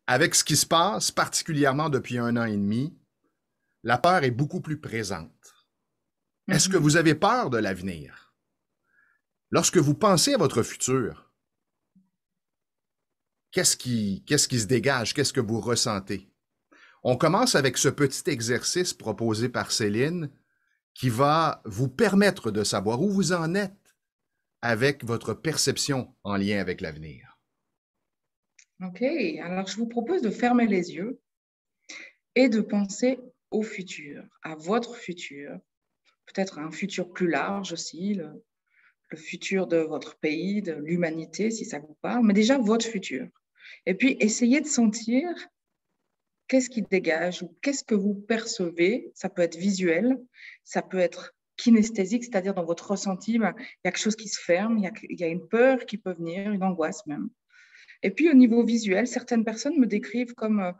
Avec ce qui se passe, particulièrement depuis 1 an et demi, la peur est beaucoup plus présente. Est-ce que Mhm. vous avez peur de l'avenir? Lorsque vous pensez à votre futur, qu'est-ce qui se dégage? Qu'est-ce que vous ressentez? On commence avec ce petit exercice proposé par Céline qui va vous permettre de savoir où vous en êtes avec votre perception en lien avec l'avenir. Ok, alors je vous propose de fermer les yeux et de penser au futur, à votre futur, peut-être à un futur plus large aussi, le futur de votre pays, de l'humanité, si ça vous parle, mais déjà votre futur. Et puis essayez de sentir qu'est-ce qui dégage ou qu'est-ce que vous percevez. Ça peut être visuel, ça peut être kinesthésique, c'est-à-dire dans votre ressenti, ben, il y a quelque chose qui se ferme, il y a une peur qui peut venir, une angoisse même. Et puis au niveau visuel, certaines personnes me décrivent comme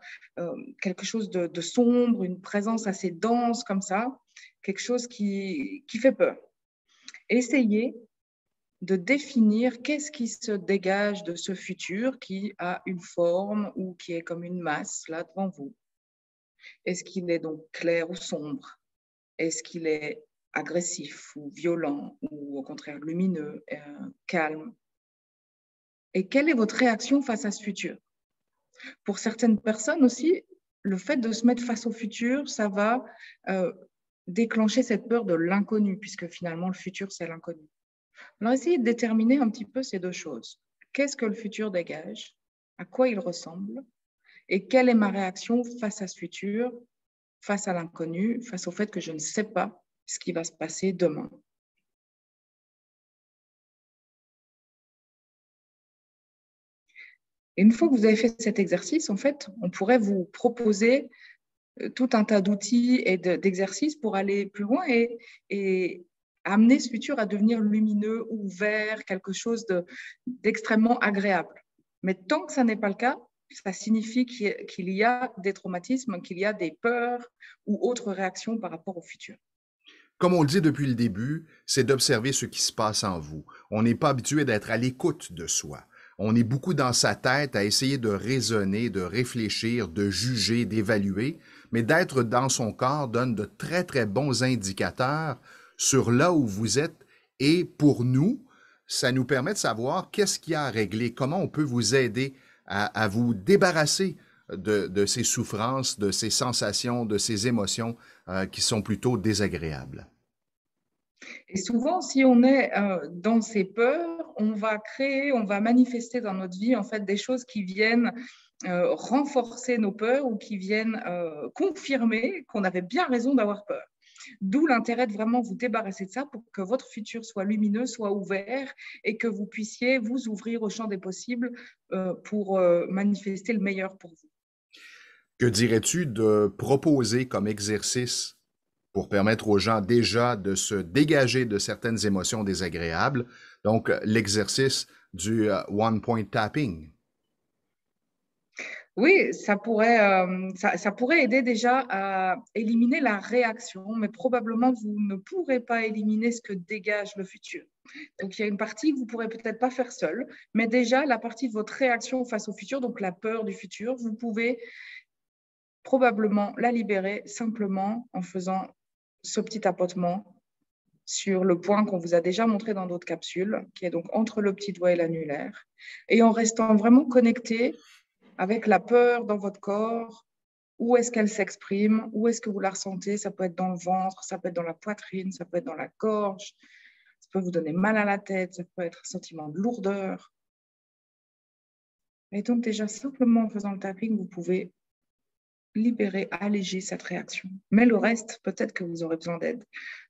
quelque chose de sombre, une présence assez dense comme ça, quelque chose qui fait peur. Essayez de définir qu'est-ce qui se dégage de ce futur qui a une forme ou qui est comme une masse là devant vous. Est-ce qu'il est donc clair ou sombre? Est-ce qu'il est agressif ou violent ou au contraire lumineux, calme? Et quelle est votre réaction face à ce futur? Pour certaines personnes aussi, le fait de se mettre face au futur, ça va euh, déclencher cette peur de l'inconnu, puisque finalement le futur, c'est l'inconnu. Alors, essayez de déterminer un petit peu ces deux choses. Qu'est-ce que le futur dégage? À quoi il ressemble? Et quelle est ma réaction face à ce futur, face à l'inconnu, face au fait que je ne sais pas ce qui va se passer demain? Et une fois que vous avez fait cet exercice, en fait, on pourrait vous proposer tout un tas d'outils et d'exercices pour aller plus loin et amener ce futur à devenir lumineux, ouvert, quelque chose d'extrêmement agréable. Mais tant que ça n'est pas le cas, ça signifie qu'il y a des traumatismes, qu'il y a des peurs ou autres réactions par rapport au futur. Comme on le dit depuis le début, c'est d'observer ce qui se passe en vous. On n'est pas habitué d'être à l'écoute de soi. On est beaucoup dans sa tête à essayer de raisonner, de réfléchir, de juger, d'évaluer, mais d'être dans son corps donne de très, très bons indicateurs sur là où vous êtes. Et pour nous, ça nous permet de savoir qu'est-ce qu'il y a à régler, comment on peut vous aider à vous débarrasser de ces souffrances, de ces sensations, de ces émotions qui sont plutôt désagréables. Et souvent, si on est dans ces peurs, on va créer, on va manifester dans notre vie en fait des choses qui viennent renforcer nos peurs ou qui viennent confirmer qu'on avait bien raison d'avoir peur. D'où l'intérêt de vraiment vous débarrasser de ça pour que votre futur soit lumineux, soit ouvert et que vous puissiez vous ouvrir au champ des possibles pour manifester le meilleur pour vous. Que dirais-tu de proposer comme exercice pour permettre aux gens déjà de se dégager de certaines émotions désagréables, donc l'exercice du one point tapping? Oui, ça pourrait aider déjà à éliminer la réaction, mais probablement vous ne pourrez pas éliminer ce que dégage le futur. Donc il y a une partie que vous ne pourrez peut-être pas faire seul, mais déjà la partie de votre réaction face au futur, donc la peur du futur, vous pouvez probablement la libérer simplement en faisant ce petit tapotement sur le point qu'on vous a déjà montré dans d'autres capsules, qui est donc entre le petit doigt et l'annulaire, et en restant vraiment connecté avec la peur dans votre corps. Où est-ce qu'elle s'exprime? Où est-ce que vous la ressentez? Ça peut être dans le ventre, ça peut être dans la poitrine, ça peut être dans la gorge, ça peut vous donner mal à la tête, ça peut être un sentiment de lourdeur. Et donc déjà, simplement en faisant le tapping, vous pouvez libérer, alléger cette réaction. Mais le reste, peut-être que vous aurez besoin d'aide.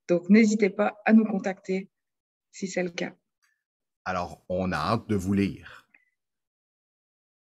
Donc n'hésitez pas à nous contacter si c'est le cas. Alors, on a hâte de vous lire.